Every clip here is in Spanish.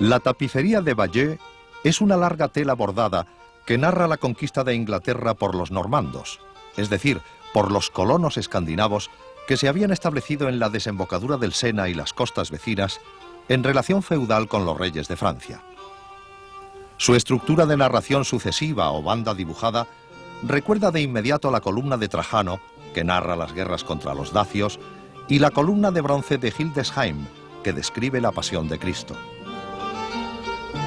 La tapicería de Bayeux es una larga tela bordada que narra la conquista de Inglaterra por los normandos, es decir, por los colonos escandinavos que se habían establecido en la desembocadura del Sena y las costas vecinas en relación feudal con los reyes de Francia. Su estructura de narración sucesiva o banda dibujada recuerda de inmediato la columna de Trajano, que narra las guerras contra los dacios, y la columna de bronce de Hildesheim, que describe la pasión de Cristo.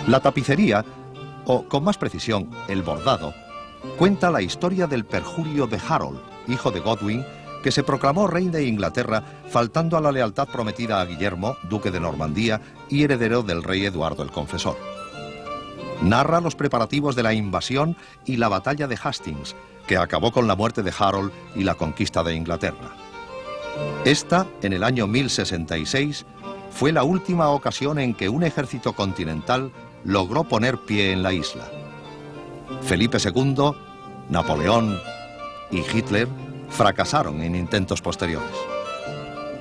La tapicería, o con más precisión, el bordado, cuenta la historia del perjurio de Harold, hijo de Godwin, que se proclamó rey de Inglaterra faltando a la lealtad prometida a Guillermo, duque de Normandía y heredero del rey Eduardo el Confesor. Narra los preparativos de la invasión y la batalla de Hastings, que acabó con la muerte de Harold y la conquista de Inglaterra. Esta, en el año 1066, fue la última ocasión en que un ejército continental logró poner pie en la isla. Felipe II, Napoleón y Hitler fracasaron en intentos posteriores.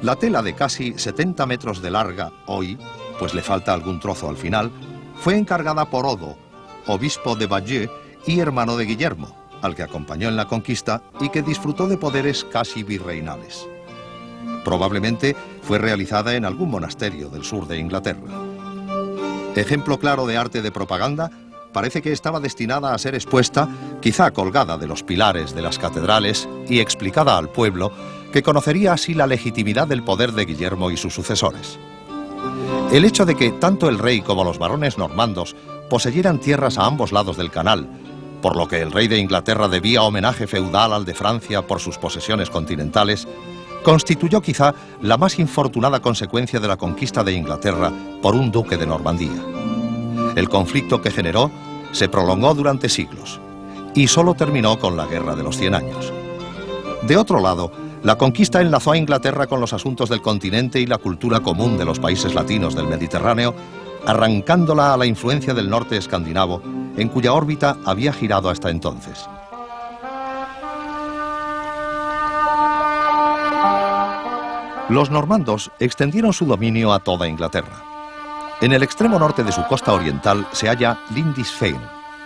La tela de casi 70 metros de larga hoy, pues le falta algún trozo al final, fue encargada por Odo, obispo de Bayeux y hermano de Guillermo, al que acompañó en la conquista y que disfrutó de poderes casi virreinales. Probablemente fue realizada en algún monasterio del sur de Inglaterra. Ejemplo claro de arte de propaganda, parece que estaba destinada a ser expuesta, quizá colgada de los pilares de las catedrales y explicada al pueblo, que conocería así la legitimidad del poder de Guillermo y sus sucesores. El hecho de que tanto el rey como los barones normandos poseyeran tierras a ambos lados del canal, por lo que el rey de Inglaterra debía homenaje feudal al de Francia por sus posesiones continentales, constituyó quizá la más infortunada consecuencia de la conquista de Inglaterra por un duque de Normandía. El conflicto que generó se prolongó durante siglos y solo terminó con la Guerra de los 100 años. De otro lado, la conquista enlazó a Inglaterra con los asuntos del continente y la cultura común de los países latinos del Mediterráneo, arrancándola a la influencia del norte escandinavo, en cuya órbita había girado hasta entonces. Los normandos extendieron su dominio a toda Inglaterra. En el extremo norte de su costa oriental se halla Lindisfarne,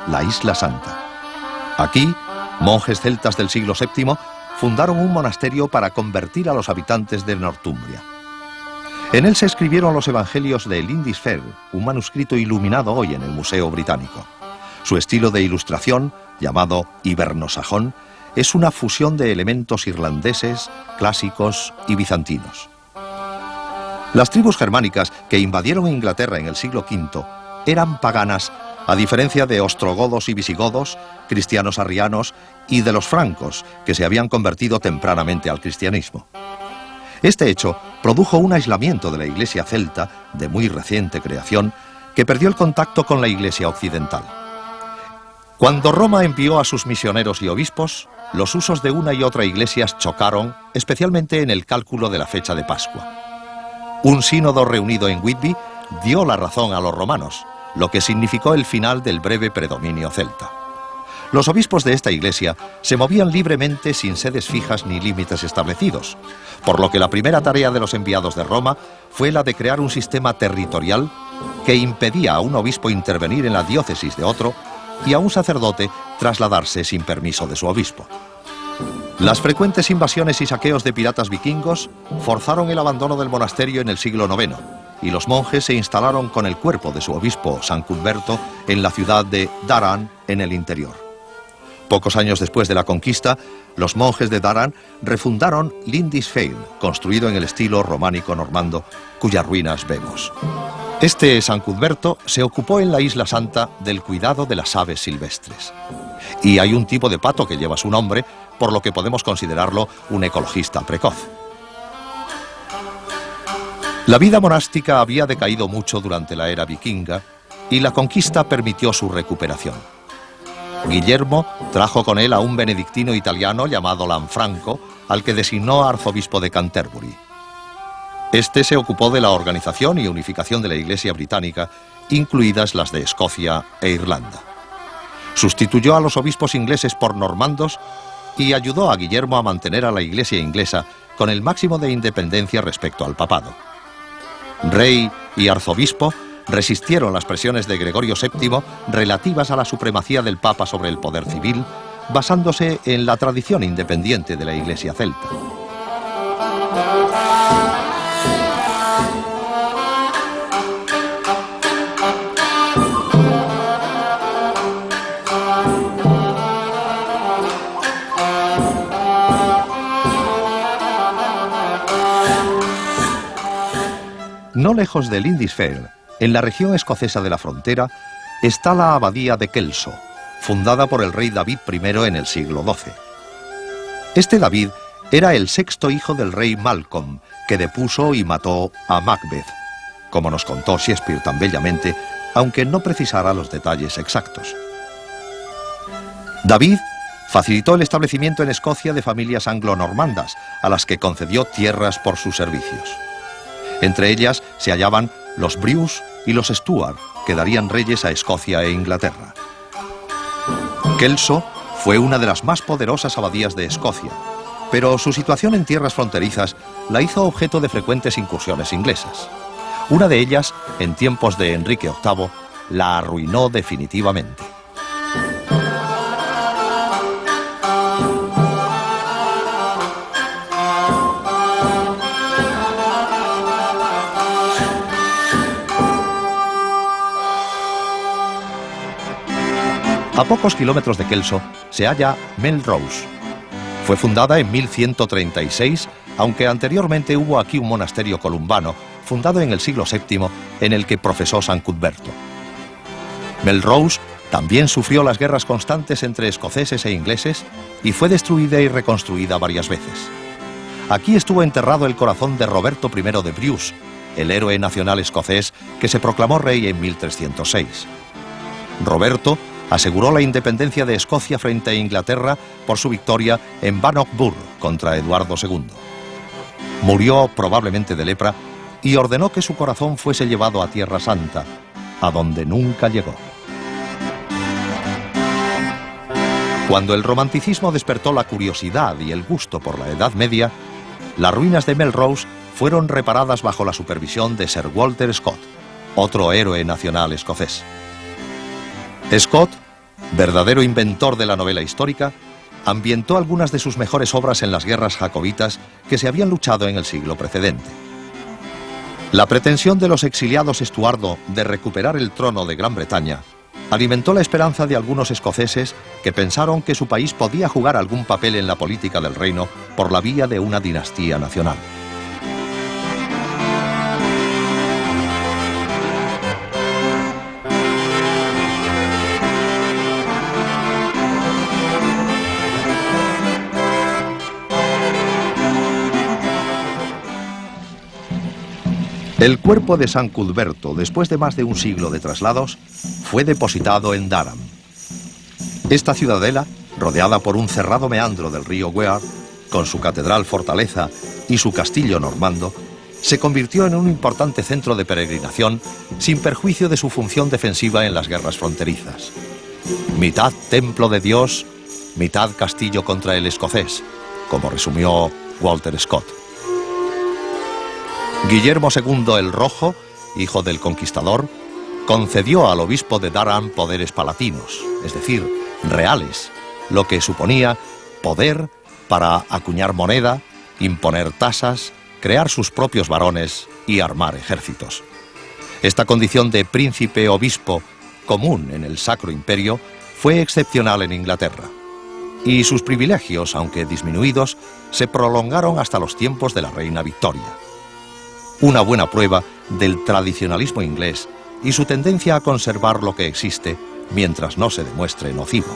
la Isla Santa. Aquí, monjes celtas del siglo VII fundaron un monasterio para convertir a los habitantes de Northumbria. En él se escribieron los evangelios de Lindisfarne, un manuscrito iluminado hoy en el Museo Británico. Su estilo de ilustración, llamado hibernosajón, es una fusión de elementos irlandeses, clásicos y bizantinos. Las tribus germánicas que invadieron Inglaterra en el siglo V eran paganas, a diferencia de ostrogodos y visigodos, cristianos arrianos y de los francos, que se habían convertido tempranamente al cristianismo. Este hecho produjo un aislamiento de la iglesia celta, de muy reciente creación, que perdió el contacto con la iglesia occidental. Cuando Roma envió a sus misioneros y obispos, los usos de una y otra iglesias chocaron, especialmente en el cálculo de la fecha de Pascua. Un sínodo reunido en Whitby dio la razón a los romanos, lo que significó el final del breve predominio celta. Los obispos de esta iglesia se movían libremente sin sedes fijas ni límites establecidos, por lo que la primera tarea de los enviados de Roma fue la de crear un sistema territorial que impedía a un obispo intervenir en la diócesis de otro y a un sacerdote trasladarse sin permiso de su obispo. Las frecuentes invasiones y saqueos de piratas vikingos forzaron el abandono del monasterio en el siglo IX, y los monjes se instalaron con el cuerpo de su obispo, San Cuthberto, en la ciudad de Daran, en el interior. Pocos años después de la conquista, los monjes de Daran refundaron Lindisfarne, construido en el estilo románico normando, cuyas ruinas vemos. Este San Cuthberto se ocupó en la Isla Santa del cuidado de las aves silvestres. Y hay un tipo de pato que lleva su nombre, por lo que podemos considerarlo un ecologista precoz. La vida monástica había decaído mucho durante la era vikinga y la conquista permitió su recuperación. Guillermo trajo con él a un benedictino italiano llamado Lanfranco, al que designó arzobispo de Canterbury. Este se ocupó de la organización y unificación de la Iglesia británica, incluidas las de Escocia e Irlanda. Sustituyó a los obispos ingleses por normandos y ayudó a Guillermo a mantener a la Iglesia inglesa con el máximo de independencia respecto al papado. Rey y arzobispo, resistieron las presiones de Gregorio VII relativas a la supremacía del Papa sobre el poder civil, basándose en la tradición independiente de la Iglesia celta. No lejos de Lindisfarne, en la región escocesa de la frontera, está la abadía de Kelso, fundada por el rey David I en el siglo XII. Este David era el sexto hijo del rey Malcolm, que depuso y mató a Macbeth, como nos contó Shakespeare tan bellamente, aunque no precisara los detalles exactos. David facilitó el establecimiento en Escocia de familias anglo-normandas, a las que concedió tierras por sus servicios. Entre ellas se hallaban los Bruce y los Stuart, que darían reyes a Escocia e Inglaterra. Kelso fue una de las más poderosas abadías de Escocia, pero su situación en tierras fronterizas la hizo objeto de frecuentes incursiones inglesas. Una de ellas, en tiempos de Enrique VIII, la arruinó definitivamente. A pocos kilómetros de Kelso se halla Melrose. Fue fundada en 1136, aunque anteriormente hubo aquí un monasterio columbano, fundado en el siglo VII, en el que profesó San Cuthberto. Melrose también sufrió las guerras constantes entre escoceses e ingleses y fue destruida y reconstruida varias veces. Aquí estuvo enterrado el corazón de Roberto I de Bruce, el héroe nacional escocés que se proclamó rey en 1306. Roberto aseguró la independencia de Escocia frente a Inglaterra por su victoria en Bannockburn contra Eduardo II. Murió probablemente de lepra y ordenó que su corazón fuese llevado a Tierra Santa, a donde nunca llegó. Cuando el romanticismo despertó la curiosidad y el gusto por la Edad Media, las ruinas de Melrose fueron reparadas bajo la supervisión de Sir Walter Scott, otro héroe nacional escocés. Scott, verdadero inventor de la novela histórica, ambientó algunas de sus mejores obras en las guerras jacobitas que se habían luchado en el siglo precedente. La pretensión de los exiliados Estuardo de recuperar el trono de Gran Bretaña alimentó la esperanza de algunos escoceses que pensaron que su país podía jugar algún papel en la política del reino por la vía de una dinastía nacional. El cuerpo de San Cuthberto, después de más de un siglo de traslados, fue depositado en Durham. Esta ciudadela, rodeada por un cerrado meandro del río Wear, con su catedral fortaleza y su castillo normando, se convirtió en un importante centro de peregrinación sin perjuicio de su función defensiva en las guerras fronterizas. Mitad templo de Dios, mitad castillo contra el escocés, como resumió Walter Scott. Guillermo II el Rojo, hijo del conquistador, concedió al obispo de Durham poderes palatinos, es decir, reales, lo que suponía poder para acuñar moneda, imponer tasas, crear sus propios varones y armar ejércitos. Esta condición de príncipe-obispo, común en el Sacro Imperio, fue excepcional en Inglaterra, y sus privilegios, aunque disminuidos, se prolongaron hasta los tiempos de la reina Victoria. Una buena prueba del tradicionalismo inglés y su tendencia a conservar lo que existe mientras no se demuestre nocivo.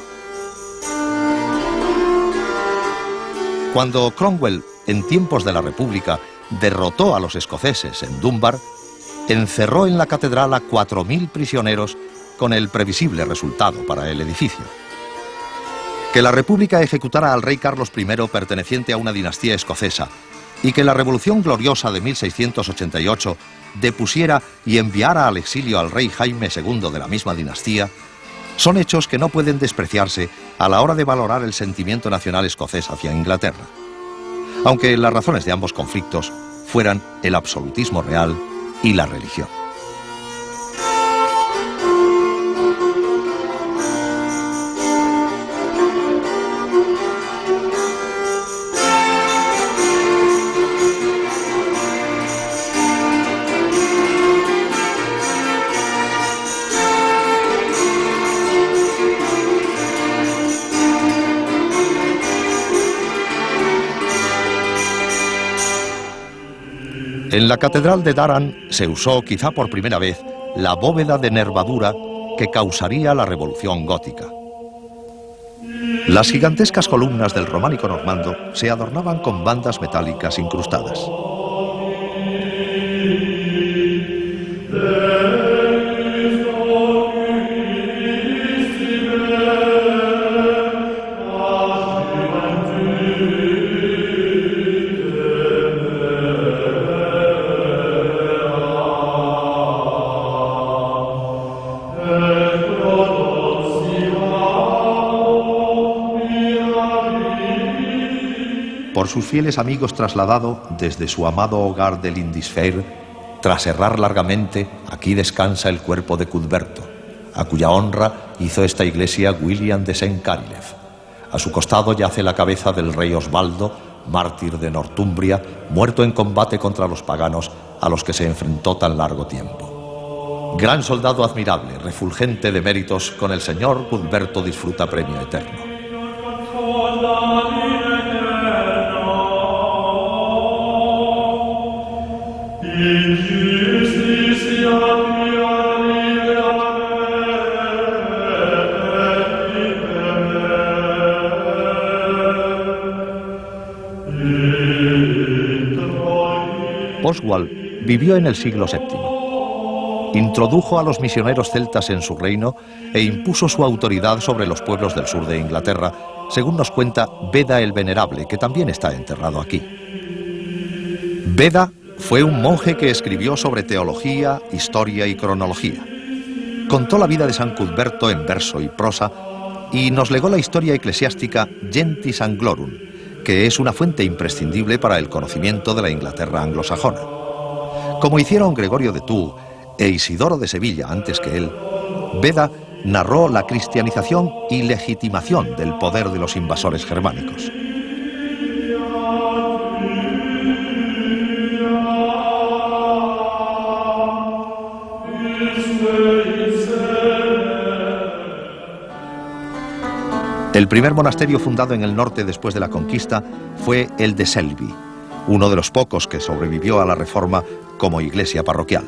Cuando Cromwell, en tiempos de la República, derrotó a los escoceses en Dunbar, encerró en la catedral a 4.000 prisioneros con el previsible resultado para el edificio. Que la República ejecutara al rey Carlos I perteneciente a una dinastía escocesa y que la Revolución Gloriosa de 1688 depusiera y enviara al exilio al rey Jaime II de la misma dinastía, son hechos que no pueden despreciarse a la hora de valorar el sentimiento nacional escocés hacia Inglaterra, aunque las razones de ambos conflictos fueran el absolutismo real y la religión. En la catedral de Durham se usó, quizá por primera vez, la bóveda de nervadura que causaría la revolución gótica. Las gigantescas columnas del románico normando se adornaban con bandas metálicas incrustadas. Por sus fieles amigos trasladado desde su amado hogar de Lindisfarne, tras errar largamente, aquí descansa el cuerpo de Cuthberto, a cuya honra hizo esta iglesia William de St. Carilef. A su costado yace la cabeza del rey Osvaldo, mártir de Northumbria, muerto en combate contra los paganos a los que se enfrentó tan largo tiempo. Gran soldado admirable, refulgente de méritos, con el señor Cuthberto disfruta premio eterno. Oswald vivió en el siglo VII. Introdujo a los misioneros celtas en su reino e impuso su autoridad sobre los pueblos del sur de Inglaterra, según nos cuenta Beda el Venerable, que también está enterrado aquí. Beda fue un monje que escribió sobre teología, historia y cronología. Contó la vida de San Cuthberto en verso y prosa y nos legó la historia eclesiástica Gentis Anglorum, que es una fuente imprescindible para el conocimiento de la Inglaterra anglosajona. Como hicieron Gregorio de Tours e Isidoro de Sevilla antes que él, Beda narró la cristianización y legitimación del poder de los invasores germánicos. El primer monasterio fundado en el norte después de la conquista fue el de Selby, uno de los pocos que sobrevivió a la Reforma como iglesia parroquial.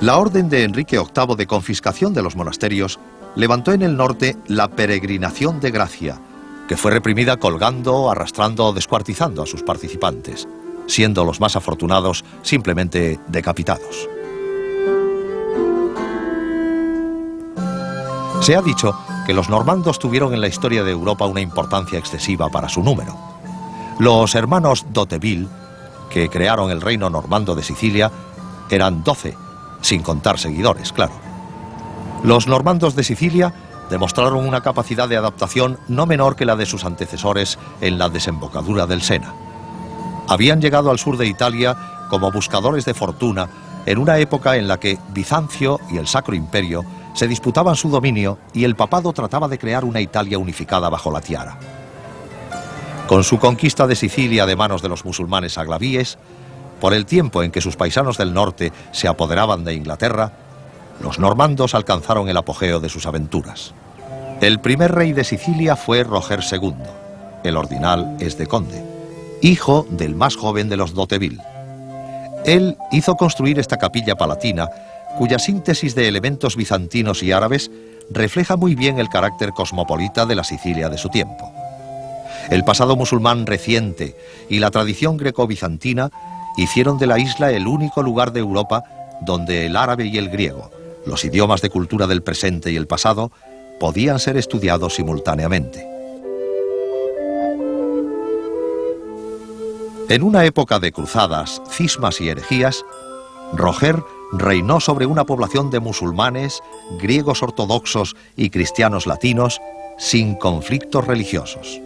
La orden de Enrique VIII de confiscación de los monasterios levantó en el norte la peregrinación de gracia, que fue reprimida colgando, arrastrando o descuartizando a sus participantes, siendo los más afortunados simplemente decapitados. Se ha dicho que los normandos tuvieron en la historia de Europa una importancia excesiva para su número. Los hermanos d'Hauteville, que crearon el reino normando de Sicilia, eran 12, sin contar seguidores, claro. Los normandos de Sicilia demostraron una capacidad de adaptación no menor que la de sus antecesores en la desembocadura del Sena. Habían llegado al sur de Italia como buscadores de fortuna en una época en la que Bizancio y el Sacro Imperio se disputaban su dominio y el papado trataba de crear una Italia unificada bajo la tiara. Con su conquista de Sicilia de manos de los musulmanes aglavíes, por el tiempo en que sus paisanos del norte se apoderaban de Inglaterra, los normandos alcanzaron el apogeo de sus aventuras. El primer rey de Sicilia fue Roger II, el ordinal es de conde, hijo del más joven de los d'Hauteville. Él hizo construir esta capilla palatina, cuya síntesis de elementos bizantinos y árabes refleja muy bien el carácter cosmopolita de la Sicilia de su tiempo. El pasado musulmán reciente y la tradición greco-bizantina hicieron de la isla el único lugar de Europa donde el árabe y el griego, los idiomas de cultura del presente y el pasado, podían ser estudiados simultáneamente. En una época de cruzadas, cismas y herejías, Roger reinó sobre una población de musulmanes, griegos ortodoxos y cristianos latinos sin conflictos religiosos.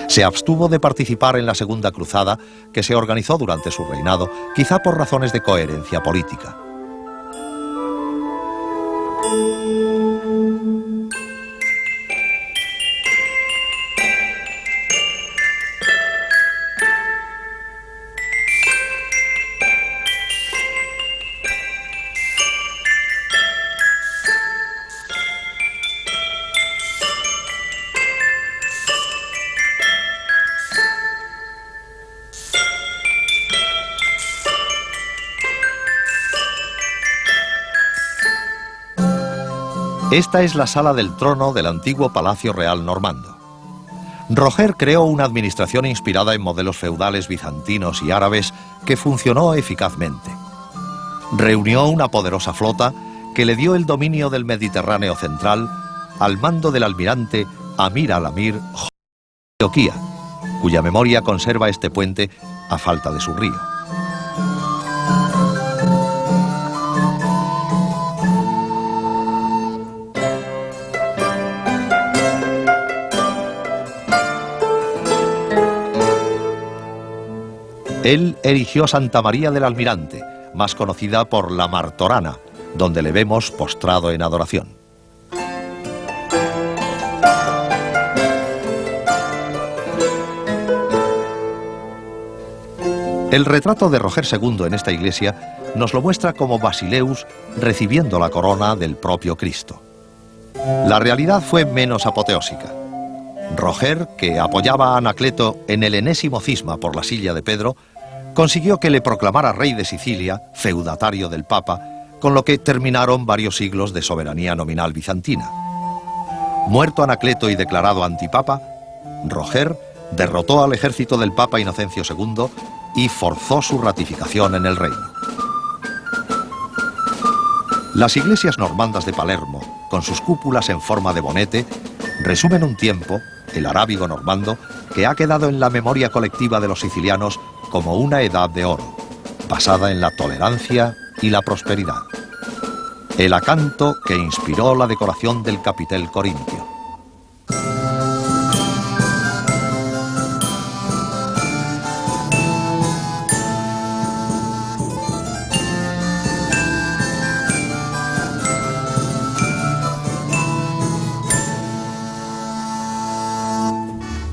Se abstuvo de participar en la Segunda Cruzada, que se organizó durante su reinado, quizá por razones de coherencia política. Esta es la sala del trono del antiguo Palacio Real normando. Roger creó una administración inspirada en modelos feudales bizantinos y árabes que funcionó eficazmente. Reunió una poderosa flota que le dio el dominio del Mediterráneo central al mando del almirante Amir al-Amir Antioquía, cuya memoria conserva este puente a falta de su río. Él erigió Santa María del Almirante, más conocida por la Martorana, donde le vemos postrado en adoración. El retrato de Roger II en esta iglesia nos lo muestra como Basileus recibiendo la corona del propio Cristo. La realidad fue menos apoteósica. Roger, que apoyaba a Anacleto en el enésimo cisma por la silla de Pedro, consiguió que le proclamara rey de Sicilia, feudatario del Papa, con lo que terminaron varios siglos de soberanía nominal bizantina. Muerto Anacleto y declarado antipapa, Roger derrotó al ejército del Papa Inocencio II y forzó su ratificación en el reino. Las iglesias normandas de Palermo, con sus cúpulas en forma de bonete, resumen un tiempo, el arábigo normando, que ha quedado en la memoria colectiva de los sicilianos como una edad de oro, basada en la tolerancia y la prosperidad. El acanto que inspiró la decoración del capitel corintio.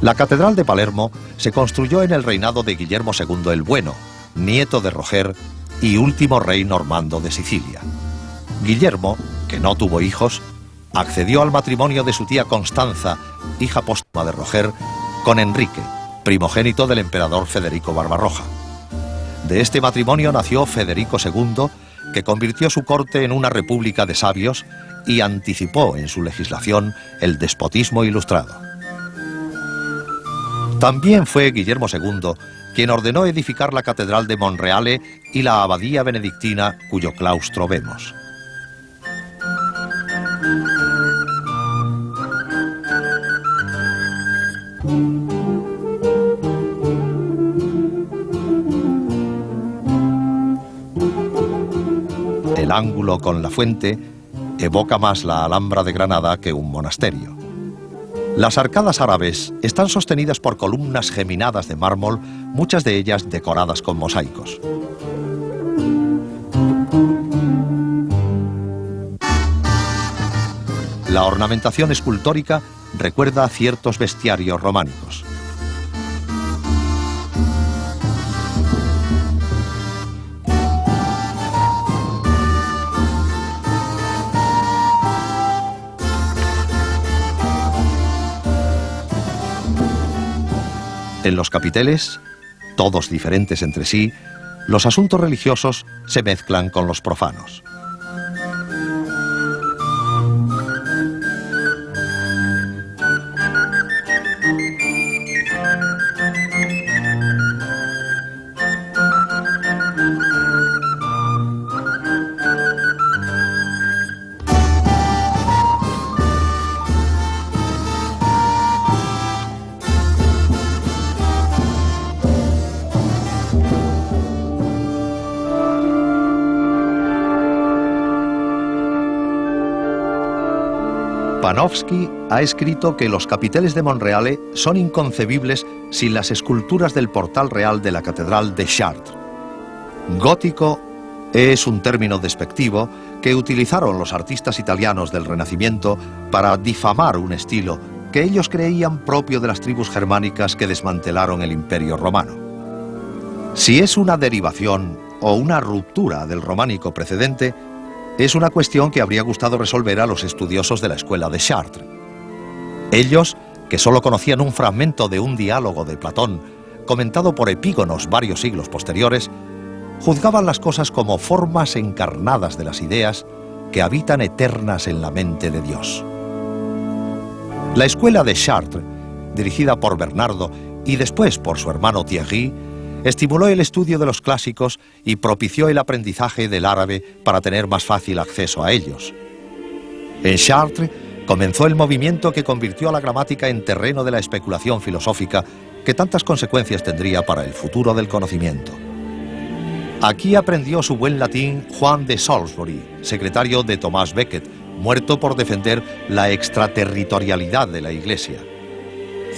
La Catedral de Palermo se construyó en el reinado de Guillermo II el Bueno, nieto de Roger y último rey normando de Sicilia. Guillermo, que no tuvo hijos, accedió al matrimonio de su tía Constanza, hija póstuma de Roger, con Enrique, primogénito del emperador Federico Barbarroja. De este matrimonio nació Federico II, que convirtió su corte en una república de sabios y anticipó en su legislación el despotismo ilustrado. También fue Guillermo II quien ordenó edificar la Catedral de Monreale y la abadía benedictina cuyo claustro vemos. El ángulo con la fuente evoca más la Alhambra de Granada que un monasterio. Las arcadas árabes están sostenidas por columnas geminadas de mármol, muchas de ellas decoradas con mosaicos. La ornamentación escultórica recuerda a ciertos bestiarios románicos. En los capiteles, todos diferentes entre sí, los asuntos religiosos se mezclan con los profanos. Panofsky ha escrito que los capiteles de Monreale son inconcebibles sin las esculturas del portal real de la Catedral de Chartres. Gótico es un término despectivo que utilizaron los artistas italianos del Renacimiento para difamar un estilo que ellos creían propio de las tribus germánicas que desmantelaron el Imperio Romano. Si es una derivación o una ruptura del románico precedente, es una cuestión que habría gustado resolver a los estudiosos de la escuela de Chartres. Ellos, que solo conocían un fragmento de un diálogo de Platón, comentado por epígonos varios siglos posteriores, juzgaban las cosas como formas encarnadas de las ideas que habitan eternas en la mente de Dios. La escuela de Chartres, dirigida por Bernardo y después por su hermano Thierry, estimuló el estudio de los clásicos y propició el aprendizaje del árabe para tener más fácil acceso a ellos. En Chartres comenzó el movimiento que convirtió a la gramática en terreno de la especulación filosófica que tantas consecuencias tendría para el futuro del conocimiento. Aquí aprendió su buen latín Juan de Salisbury, secretario de Tomás Becket, muerto por defender la extraterritorialidad de la Iglesia.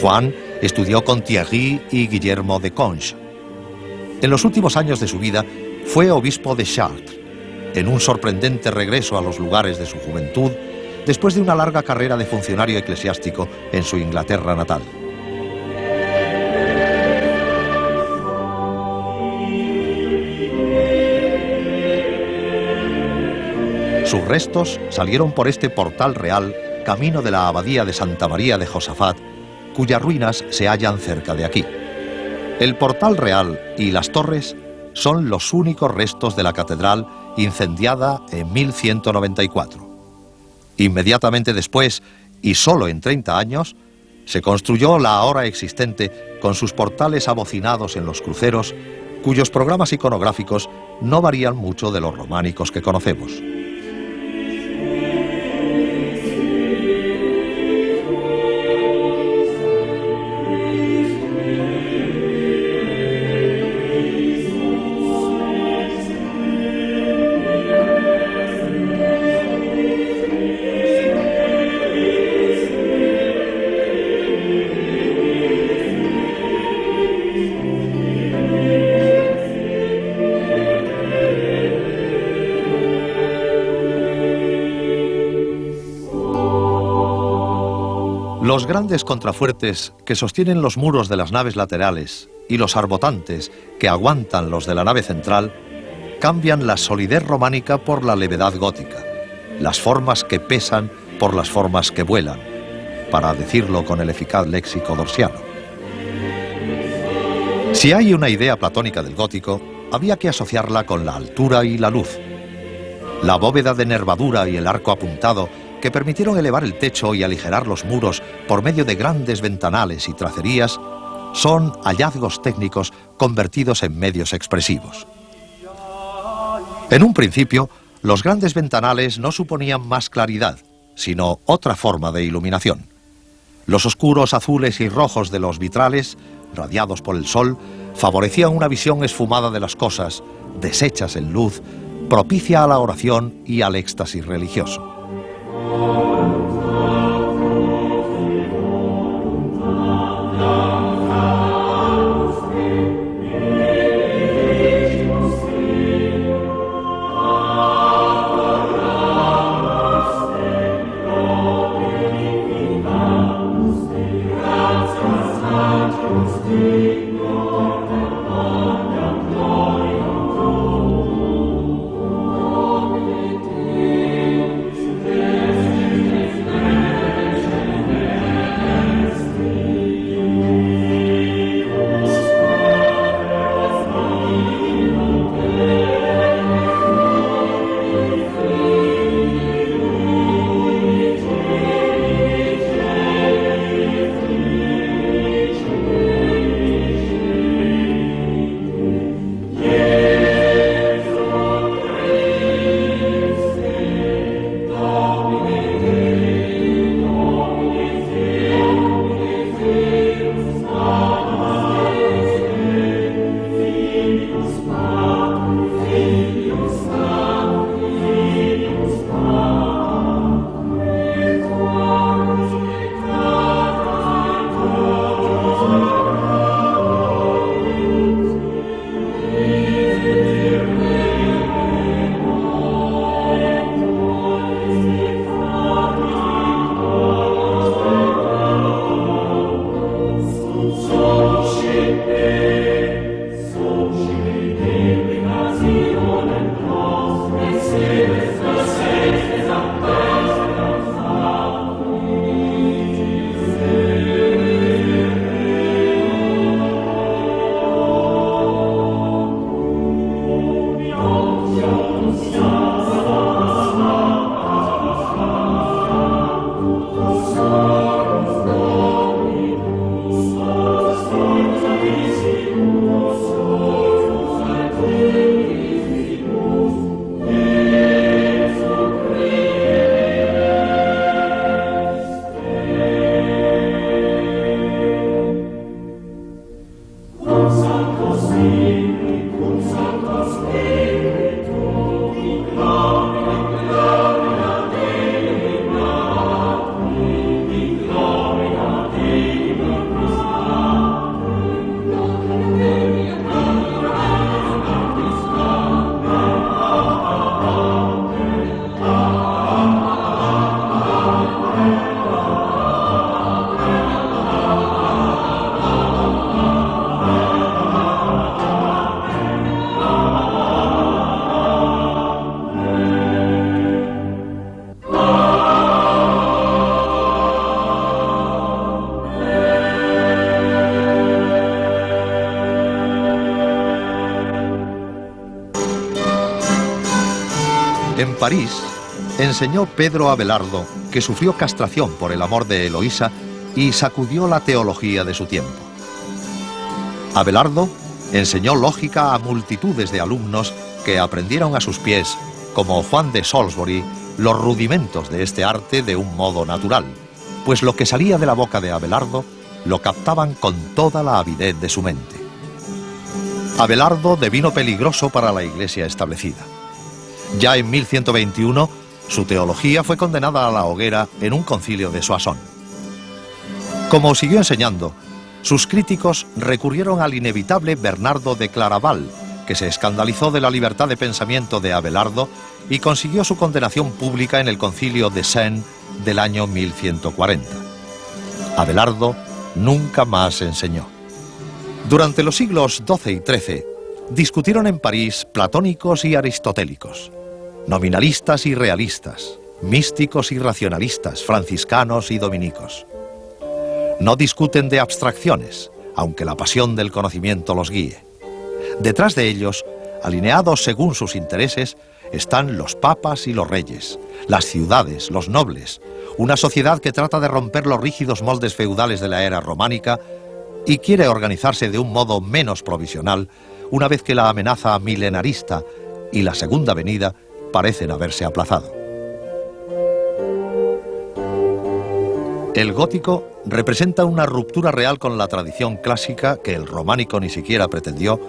Juan estudió con Thierry y Guillermo de Conches. En los últimos años de su vida fue obispo de Chartres, en un sorprendente regreso a los lugares de su juventud, después de una larga carrera de funcionario eclesiástico en su Inglaterra natal. Sus restos salieron por este portal real, camino de la abadía de Santa María de Josafat, cuyas ruinas se hallan cerca de aquí. El portal real y las torres son los únicos restos de la catedral incendiada en 1194. Inmediatamente después, y solo en 30 años, se construyó la ahora existente con sus portales abocinados en los cruceros, cuyos programas iconográficos no varían mucho de los románicos que conocemos. Los grandes contrafuertes que sostienen los muros de las naves laterales y los arbotantes que aguantan los de la nave central cambian la solidez románica por la levedad gótica, las formas que pesan por las formas que vuelan, para decirlo con el eficaz léxico dorsiano. Si hay una idea platónica del gótico, había que asociarla con la altura y la luz. La bóveda de nervadura y el arco apuntado que permitieron elevar el techo y aligerar los muros por medio de grandes ventanales y tracerías, son hallazgos técnicos convertidos en medios expresivos. En un principio, los grandes ventanales no suponían más claridad, sino otra forma de iluminación. Los oscuros azules y rojos de los vitrales, radiados por el sol, favorecían una visión esfumada de las cosas, deshechas en luz, propicia a la oración y al éxtasis religioso. En París, enseñó Pedro Abelardo, que sufrió castración por el amor de Eloísa y sacudió la teología de su tiempo. Abelardo enseñó lógica a multitudes de alumnos que aprendieron a sus pies, como Juan de Salisbury, los rudimentos de este arte de un modo natural, pues lo que salía de la boca de Abelardo lo captaban con toda la avidez de su mente. Abelardo devino peligroso para la iglesia establecida. Ya en 1121, su teología fue condenada a la hoguera en un concilio de Soissons. Como siguió enseñando, sus críticos recurrieron al inevitable Bernardo de Claraval, que se escandalizó de la libertad de pensamiento de Abelardo y consiguió su condenación pública en el concilio de Sens del año 1140. Abelardo nunca más enseñó. Durante los siglos XII y XIII, discutieron en París platónicos y aristotélicos, nominalistas y realistas, místicos y racionalistas, franciscanos y dominicos. No discuten de abstracciones, aunque la pasión del conocimiento los guíe. Detrás de ellos, alineados según sus intereses, están los papas y los reyes, las ciudades, los nobles, una sociedad que trata de romper los rígidos moldes feudales de la era románica y quiere organizarse de un modo menos provisional una vez que la amenaza milenarista y la segunda venida parecen haberse aplazado. El gótico representa una ruptura real con la tradición clásica que el románico ni siquiera pretendió,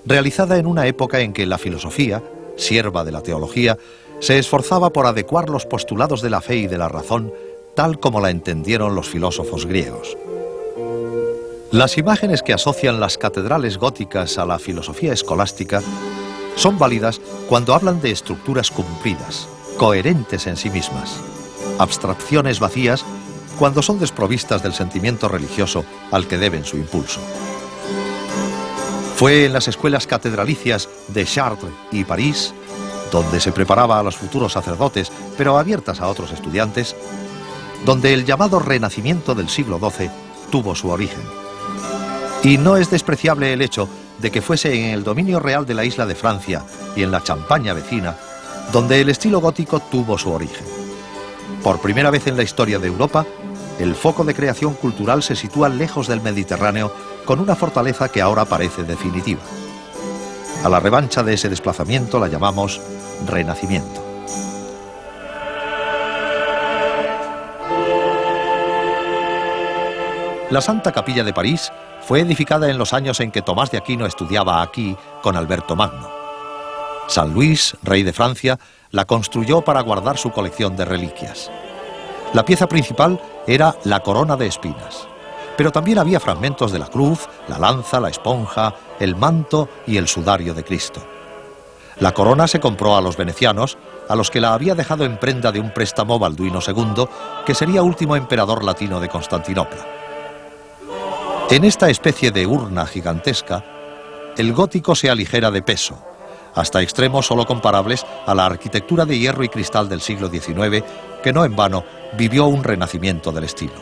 realizada en una época en que la filosofía, sierva de la teología, se esforzaba por adecuar los postulados de la fe y de la razón tal como la entendieron los filósofos griegos. Las imágenes que asocian las catedrales góticas a la filosofía escolástica son válidas cuando hablan de estructuras cumplidas, coherentes en sí mismas, abstracciones vacías cuando son desprovistas del sentimiento religioso al que deben su impulso. Fue en las escuelas catedralicias de Chartres y París, donde se preparaba a los futuros sacerdotes, pero abiertas a otros estudiantes, donde el llamado Renacimiento del siglo XII tuvo su origen. Y no es despreciable el hecho de que fuese en el dominio real de la isla de Francia y en la Champaña vecina, donde el estilo gótico tuvo su origen. Por primera vez en la historia de Europa, el foco de creación cultural se sitúa lejos del Mediterráneo, con una fortaleza que ahora parece definitiva. A la revancha de ese desplazamiento la llamamos Renacimiento. La Santa Capilla de París fue edificada en los años en que Tomás de Aquino estudiaba aquí con Alberto Magno. San Luis, rey de Francia, la construyó para guardar su colección de reliquias. La pieza principal era la corona de espinas, pero también había fragmentos de la cruz, la lanza, la esponja, el manto y el sudario de Cristo. La corona se compró a los venecianos, a los que la había dejado en prenda de un préstamo Balduino II, que sería último emperador latino de Constantinopla. En esta especie de urna gigantesca, el gótico se aligera de peso, hasta extremos solo comparables a la arquitectura de hierro y cristal del siglo XIX, que no en vano vivió un renacimiento del estilo.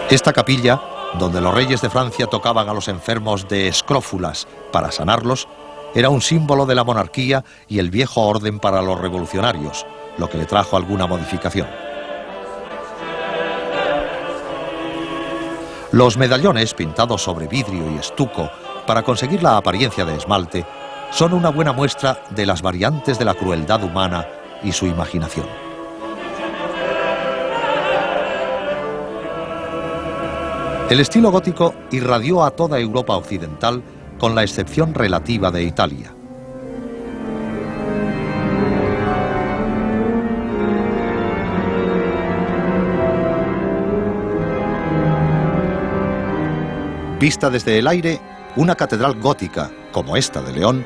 Esta capilla, donde los reyes de Francia tocaban a los enfermos de escrófulas para sanarlos, era un símbolo de la monarquía y el viejo orden para los revolucionarios, lo que le trajo alguna modificación. Los medallones pintados sobre vidrio y estuco para conseguir la apariencia de esmalte son una buena muestra de las variantes de la crueldad humana y su imaginación. El estilo gótico irradió a toda Europa occidental, con la excepción relativa de Italia. Vista desde el aire, una catedral gótica, como esta de León,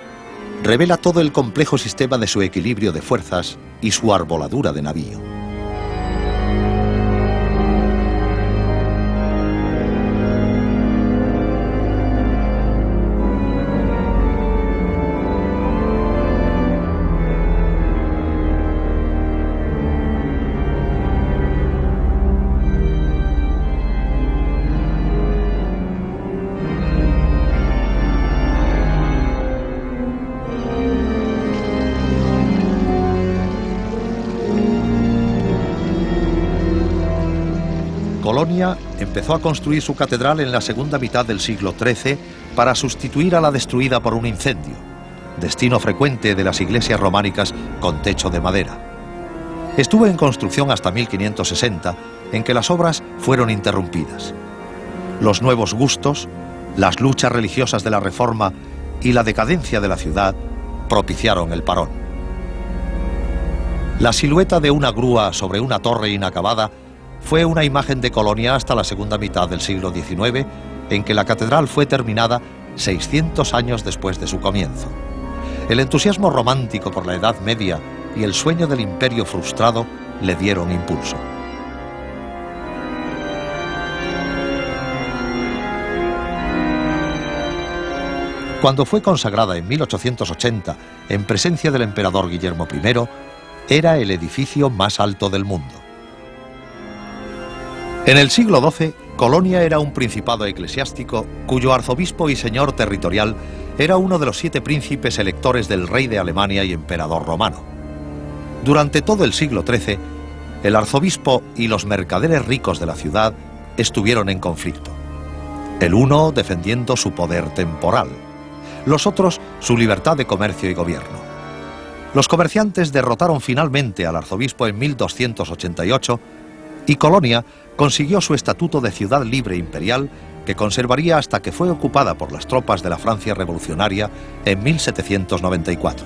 revela todo el complejo sistema de su equilibrio de fuerzas y su arboladura de navío. Colonia empezó a construir su catedral en la segunda mitad del siglo XIII para sustituir a la destruida por un incendio, destino frecuente de las iglesias románicas con techo de madera. Estuvo en construcción hasta 1560, en que las obras fueron interrumpidas. Los nuevos gustos, las luchas religiosas de la Reforma y la decadencia de la ciudad propiciaron el parón. La silueta de una grúa sobre una torre inacabada fue una imagen de Colonia hasta la segunda mitad del siglo XIX, en que la catedral fue terminada 600 años después de su comienzo. El entusiasmo romántico por la Edad Media y el sueño del imperio frustrado le dieron impulso. Cuando fue consagrada en 1880 en presencia del emperador Guillermo I, era el edificio más alto del mundo. En el siglo XII, Colonia era un principado eclesiástico cuyo arzobispo y señor territorial era uno de los 7 príncipes electores del rey de Alemania y emperador romano. Durante todo el siglo XIII, el arzobispo y los mercaderes ricos de la ciudad estuvieron en conflicto. El uno defendiendo su poder temporal, los otros su libertad de comercio y gobierno. Los comerciantes derrotaron finalmente al arzobispo en 1288 y Colonia consiguió su estatuto de ciudad libre imperial, que conservaría hasta que fue ocupada por las tropas de la Francia revolucionaria en 1794.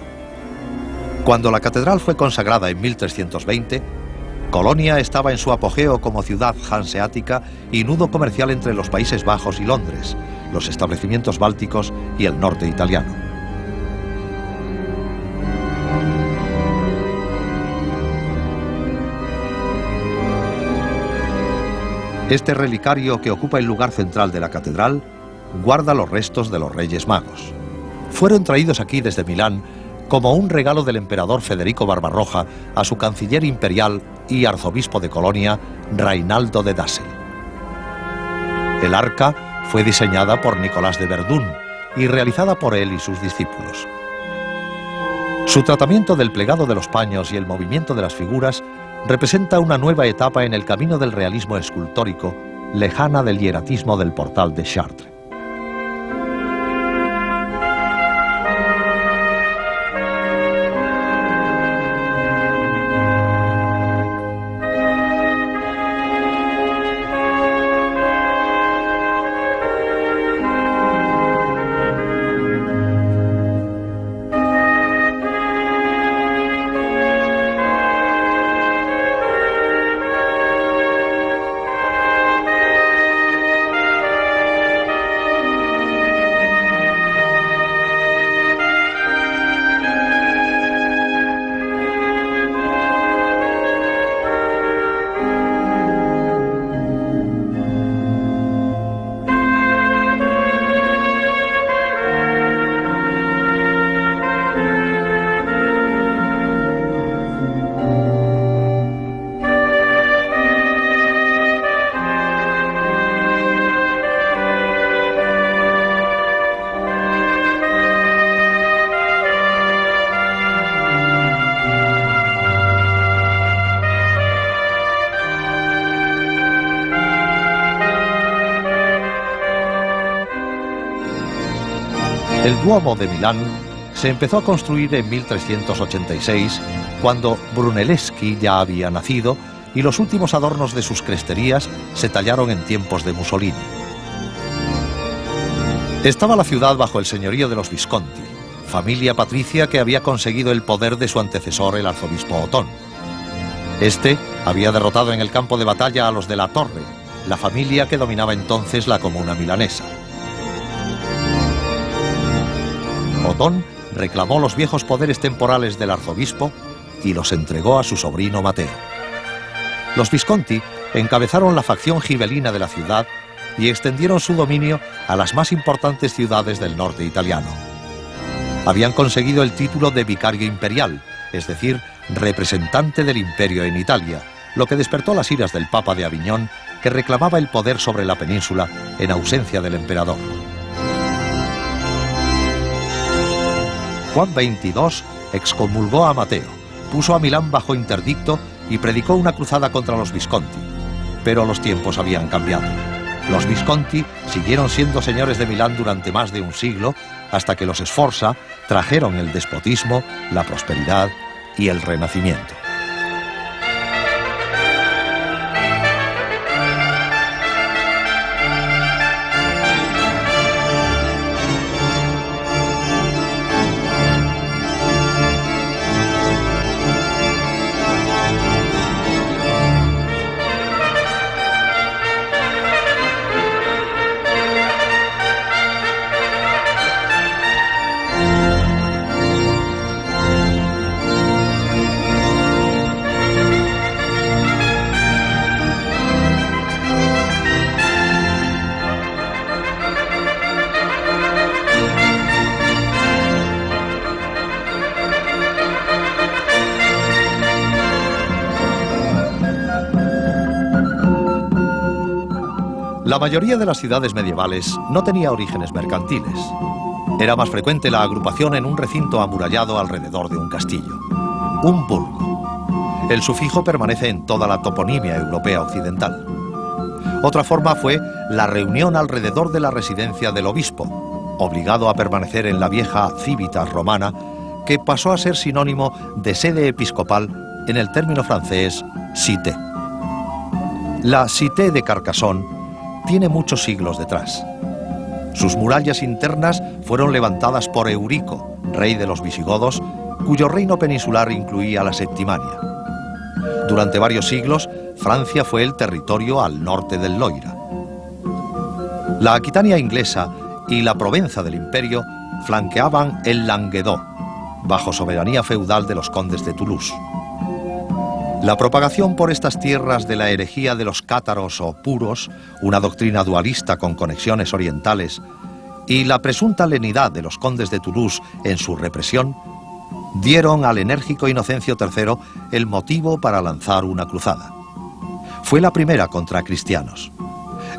Cuando la catedral fue consagrada en 1320, Colonia estaba en su apogeo como ciudad hanseática y nudo comercial entre los Países Bajos y Londres, los establecimientos bálticos y el norte italiano. Este relicario, que ocupa el lugar central de la catedral, guarda los restos de los Reyes Magos. Fueron traídos aquí desde Milán como un regalo del emperador Federico Barbarroja a su canciller imperial y arzobispo de Colonia, Reinaldo de Dassel. El arca fue diseñada por Nicolás de Verdún y realizada por él y sus discípulos. Su tratamiento del plegado de los paños y el movimiento de las figuras representa una nueva etapa en el camino del realismo escultórico, lejana del hieratismo del portal de Chartres. El Duomo de Milán se empezó a construir en 1386, cuando Brunelleschi ya había nacido y los últimos adornos de sus cresterías se tallaron en tiempos de Mussolini. Estaba la ciudad bajo el señorío de los Visconti, familia patricia que había conseguido el poder de su antecesor, el arzobispo Otón. Este había derrotado en el campo de batalla a los de la Torre, la familia que dominaba entonces la comuna milanesa. Otón reclamó los viejos poderes temporales del arzobispo y los entregó a su sobrino Mateo. Los Visconti encabezaron la facción gibelina de la ciudad y extendieron su dominio a las más importantes ciudades del norte italiano. Habían conseguido el título de vicario imperial, es decir, representante del imperio en Italia, lo que despertó las iras del Papa de Aviñón, que reclamaba el poder sobre la península en ausencia del emperador. Juan XXII excomulgó a Mateo, puso a Milán bajo interdicto y predicó una cruzada contra los Visconti. Pero los tiempos habían cambiado. Los Visconti siguieron siendo señores de Milán durante más de un siglo, hasta que los Sforza trajeron el despotismo, la prosperidad y el renacimiento. La mayoría de las ciudades medievales no tenía orígenes mercantiles. Era más frecuente la agrupación en un recinto amurallado alrededor de un castillo. Un vulgo. El sufijo permanece en toda la toponimia europea occidental. Otra forma fue la reunión alrededor de la residencia del obispo, obligado a permanecer en la vieja civitas romana, que pasó a ser sinónimo de sede episcopal en el término francés cité. La cité de Carcassonne tiene muchos siglos detrás. Sus murallas internas fueron levantadas por Eurico, rey de los visigodos, cuyo reino peninsular incluía la Septimania. Durante varios siglos, Francia fue el territorio al norte del Loira. La Aquitania inglesa y la Provenza del imperio flanqueaban el Languedoc, bajo soberanía feudal de los condes de Toulouse. La propagación por estas tierras de la herejía de los cátaros o puros, una doctrina dualista con conexiones orientales, y la presunta lenidad de los condes de Toulouse en su represión, dieron al enérgico Inocencio III el motivo para lanzar una cruzada. Fue la primera contra cristianos.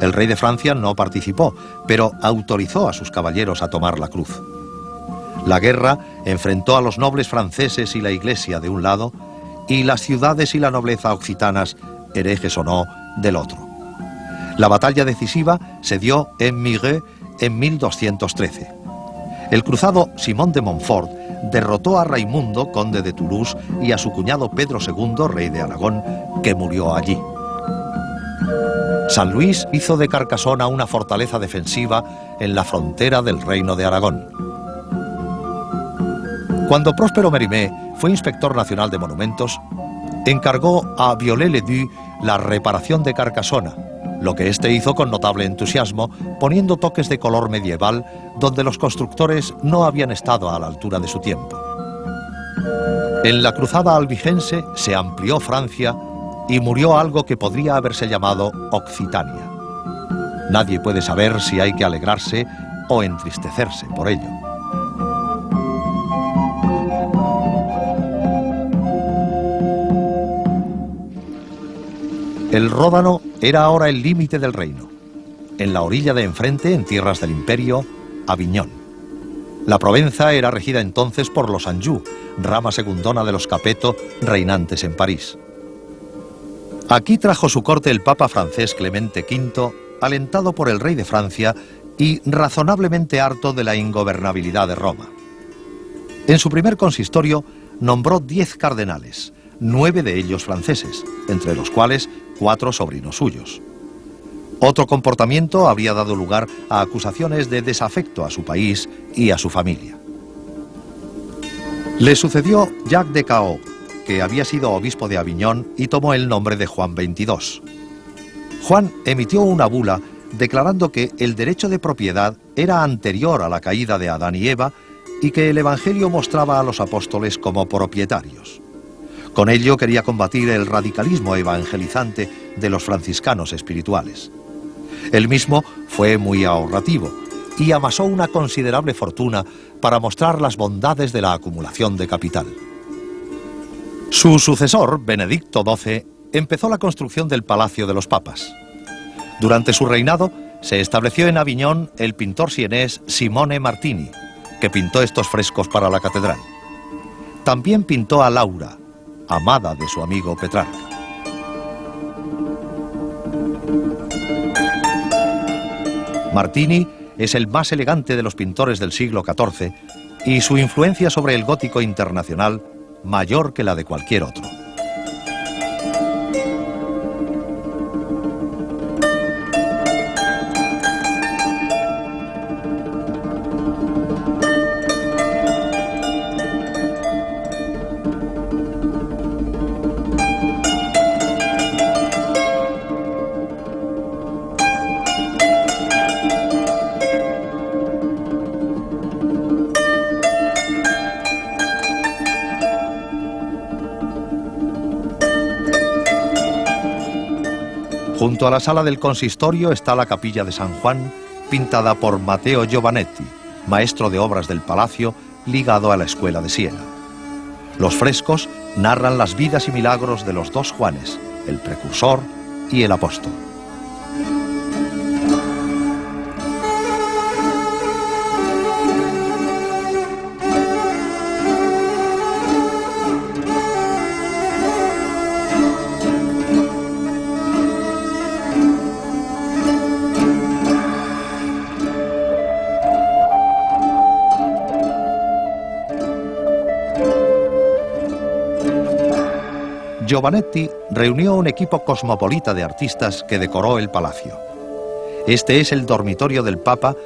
El rey de Francia no participó, pero autorizó a sus caballeros a tomar la cruz. La guerra enfrentó a los nobles franceses y la Iglesia de un lado, y las ciudades y la nobleza occitanas, herejes o no, del otro. La batalla decisiva se dio en Mireux en 1213. El cruzado Simón de Montfort derrotó a Raimundo, conde de Toulouse, y a su cuñado Pedro II, rey de Aragón, que murió allí. San Luis hizo de Carcassona una fortaleza defensiva en la frontera del reino de Aragón. Cuando Próspero Mérimée fue inspector nacional de monumentos, encargó a Viollet-le-Duc la reparación de Carcassona, lo que éste hizo con notable entusiasmo, poniendo toques de color medieval donde los constructores no habían estado a la altura de su tiempo. En la cruzada albigense se amplió Francia y murió algo que podría haberse llamado Occitania. Nadie puede saber si hay que alegrarse o entristecerse por ello. El Ródano era ahora el límite del reino. En la orilla de enfrente, en tierras del imperio, Aviñón. La Provenza era regida entonces por los Anjou, rama segundona de los Capeto, reinantes en París. Aquí trajo su corte el Papa francés Clemente V, alentado por el rey de Francia, y razonablemente harto de la ingobernabilidad de Roma. En su primer consistorio nombró 10 cardenales, 9 de ellos franceses, entre los cuales 4 sobrinos suyos. Otro comportamiento habría dado lugar a acusaciones de desafecto a su país y a su familia. Le sucedió Jacques de Cahors, que había sido obispo de Aviñón y tomó el nombre de Juan XXII. Juan emitió una bula declarando que el derecho de propiedad era anterior a la caída de Adán y Eva y que el Evangelio mostraba a los apóstoles como propietarios. Con ello quería combatir el radicalismo evangelizante de los franciscanos espirituales. Él mismo fue muy ahorrativo y amasó una considerable fortuna para mostrar las bondades de la acumulación de capital. Su sucesor, Benedicto XII, empezó la construcción del Palacio de los Papas. Durante su reinado se estableció en Aviñón el pintor sienés Simone Martini, que pintó estos frescos para la catedral. También pintó a Laura, amada de su amigo Petrarca. Martini es el más elegante de los pintores del siglo XIV y su influencia sobre el gótico internacional mayor que la de cualquier otro. Junto a la sala del consistorio está la capilla de San Juan, pintada por Matteo Giovanetti, maestro de obras del palacio ligado a la escuela de Siena. Los frescos narran las vidas y milagros de los 2 Juanes, el precursor y el apóstol. Giovanetti reunió un equipo cosmopolita de artistas que decoró el palacio. Este es el dormitorio del Papa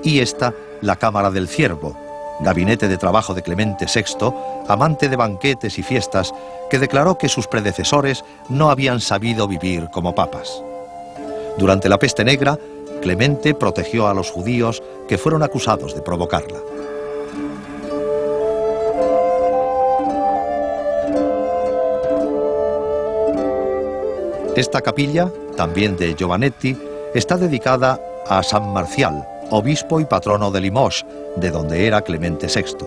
y esta la Cámara del Ciervo, gabinete de trabajo de Clemente VI, amante de banquetes y fiestas, que declaró que sus predecesores no habían sabido vivir como papas. Durante la peste negra, Clemente protegió a los judíos que fueron acusados de provocarla. Esta capilla, también de Giovanetti, está dedicada a San Marcial, obispo y patrono de Limoges, de donde era Clemente VI.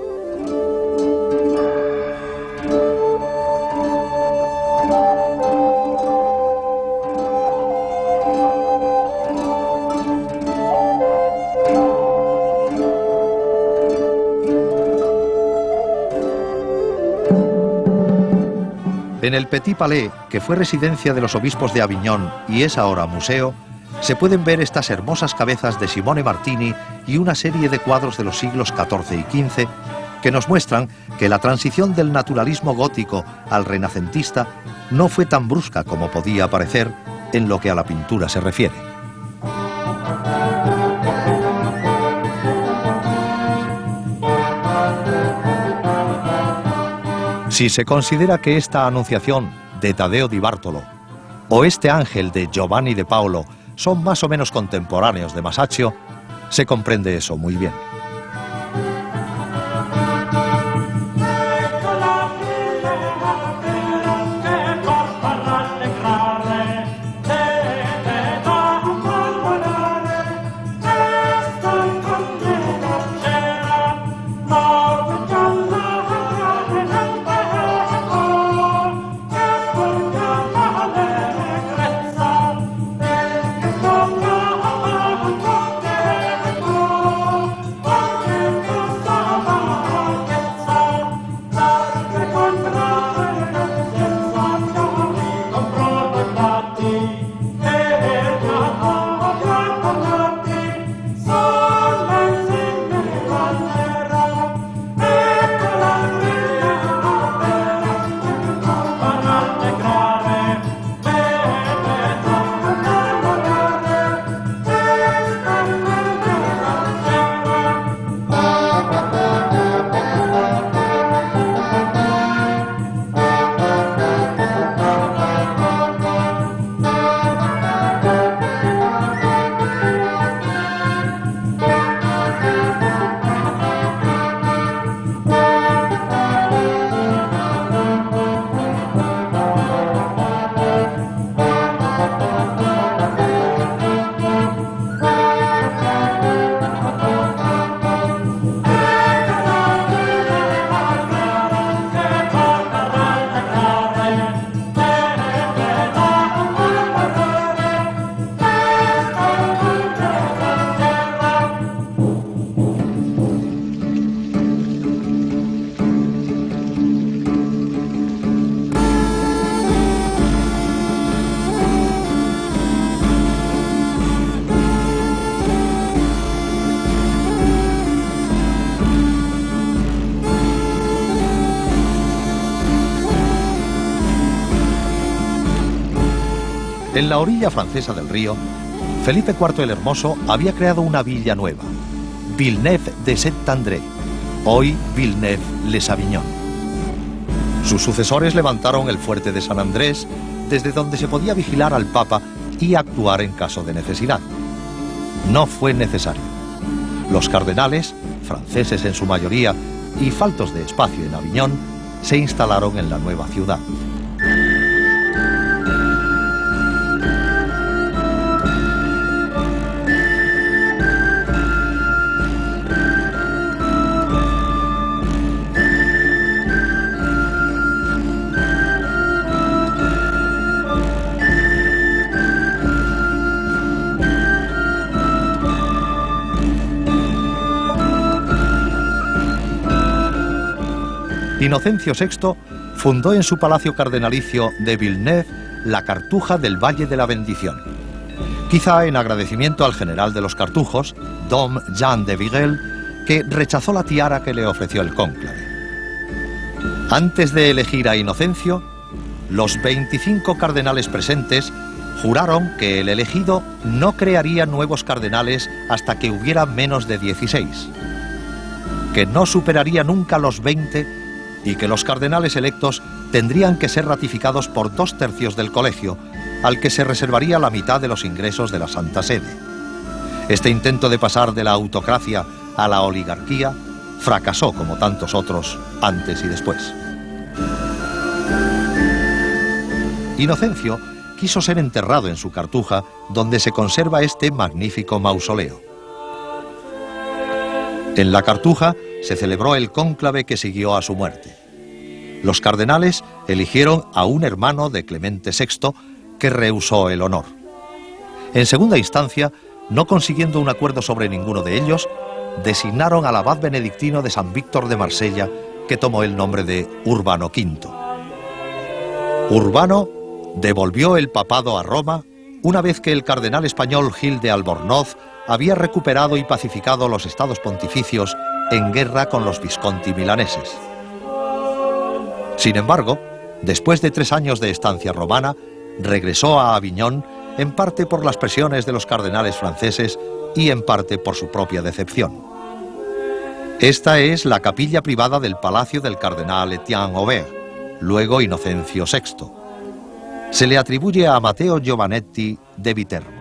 En el Petit Palais, que fue residencia de los obispos de Aviñón y es ahora museo, se pueden ver estas hermosas cabezas de Simone Martini y una serie de cuadros de los siglos XIV y XV que nos muestran que la transición del naturalismo gótico al renacentista no fue tan brusca como podía parecer en lo que a la pintura se refiere. Si se considera que esta Anunciación de Taddeo di Bartolo o este Ángel de Giovanni de Paolo son más o menos contemporáneos de Masaccio, se comprende eso muy bien. En la orilla francesa del río, Felipe IV el Hermoso había creado una villa nueva, Villeneuve de Saint-André, hoy Villeneuve-les-Avignon. Sus sucesores levantaron el fuerte de San Andrés, desde donde se podía vigilar al Papa y actuar en caso de necesidad. No fue necesario. Los cardenales, franceses en su mayoría y faltos de espacio en Aviñón, se instalaron en la nueva ciudad. Inocencio VI fundó en su palacio cardenalicio de Villeneuve la Cartuja del Valle de la Bendición, quizá en agradecimiento al general de los cartujos, Dom Jean de Viguel, que rechazó la tiara que le ofreció el cónclave. Antes de elegir a Inocencio, los 25 cardenales presentes juraron que el elegido no crearía nuevos cardenales hasta que hubiera menos de 16, que no superaría nunca los 20 y que los cardenales electos tendrían que ser ratificados por 2/3 del colegio, al que se reservaría la mitad de los ingresos de la Santa Sede. Este intento de pasar de la autocracia a la oligarquía fracasó como tantos otros antes y después. Inocencio quiso ser enterrado en su Cartuja, donde se conserva este magnífico mausoleo. En la Cartuja se celebró el cónclave que siguió a su muerte. Los cardenales eligieron a un hermano de Clemente VI que rehusó el honor. En segunda instancia, no consiguiendo un acuerdo sobre ninguno de ellos, designaron al abad benedictino de San Víctor de Marsella, que tomó el nombre de Urbano V. Urbano devolvió el papado a Roma una vez que el cardenal español Gil de Albornoz había recuperado y pacificado los estados pontificios en guerra con los Visconti milaneses. Sin embargo, después de 3 años de estancia romana, regresó a Aviñón, en parte por las presiones de los cardenales franceses y en parte por su propia decepción. Esta es la capilla privada del palacio del cardenal Etienne Aubert, luego Inocencio VI. Se le atribuye a Matteo Giovannetti de Viterbo.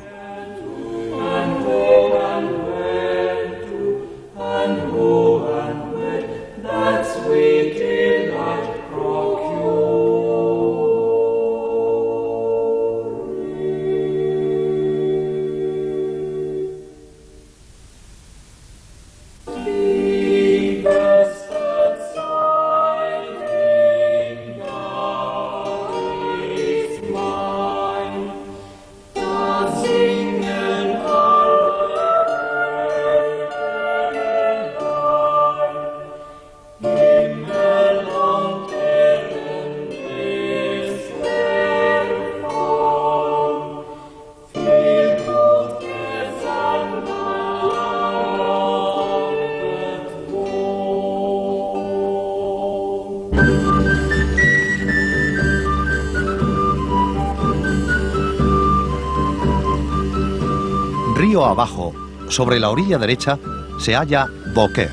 Río abajo, sobre la orilla derecha, se halla Beaucaire,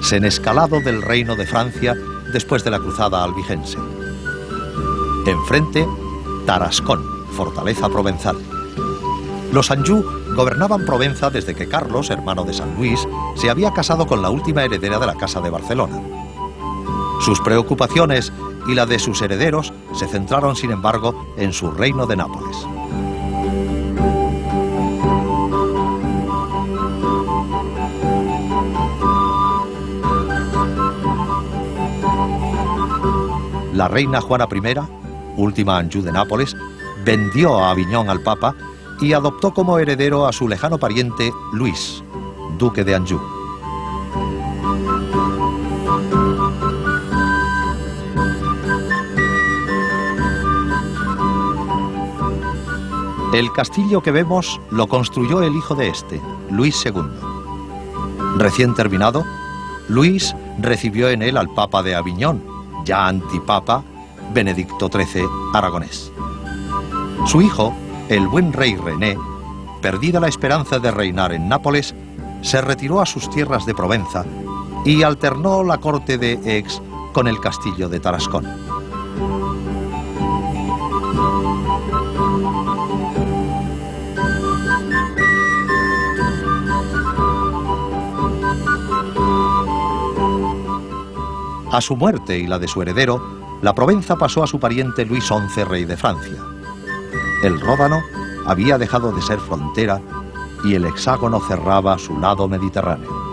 senescalado del reino de Francia después de la cruzada albigense. Enfrente, Tarascón, fortaleza provenzal. Los Anjou gobernaban Provenza desde que Carlos, hermano de San Luis, se había casado con la última heredera de la Casa de Barcelona. Sus preocupaciones y la de sus herederos se centraron, sin embargo, en su reino de Nápoles. La reina Juana I, última Anjou de Nápoles, vendió a Aviñón al Papa y adoptó como heredero a su lejano pariente Luis, duque de Anjou. El castillo que vemos lo construyó el hijo de este, Luis II. Recién terminado, Luis recibió en él al Papa de Aviñón, ya antipapa, Benedicto XIII aragonés. Su hijo, el buen rey René, perdida la esperanza de reinar en Nápoles, se retiró a sus tierras de Provenza y alternó la corte de Aix con el castillo de Tarascón. A su muerte y la de su heredero, la Provenza pasó a su pariente Luis XI, rey de Francia. El Ródano había dejado de ser frontera y el hexágono cerraba su lado mediterráneo.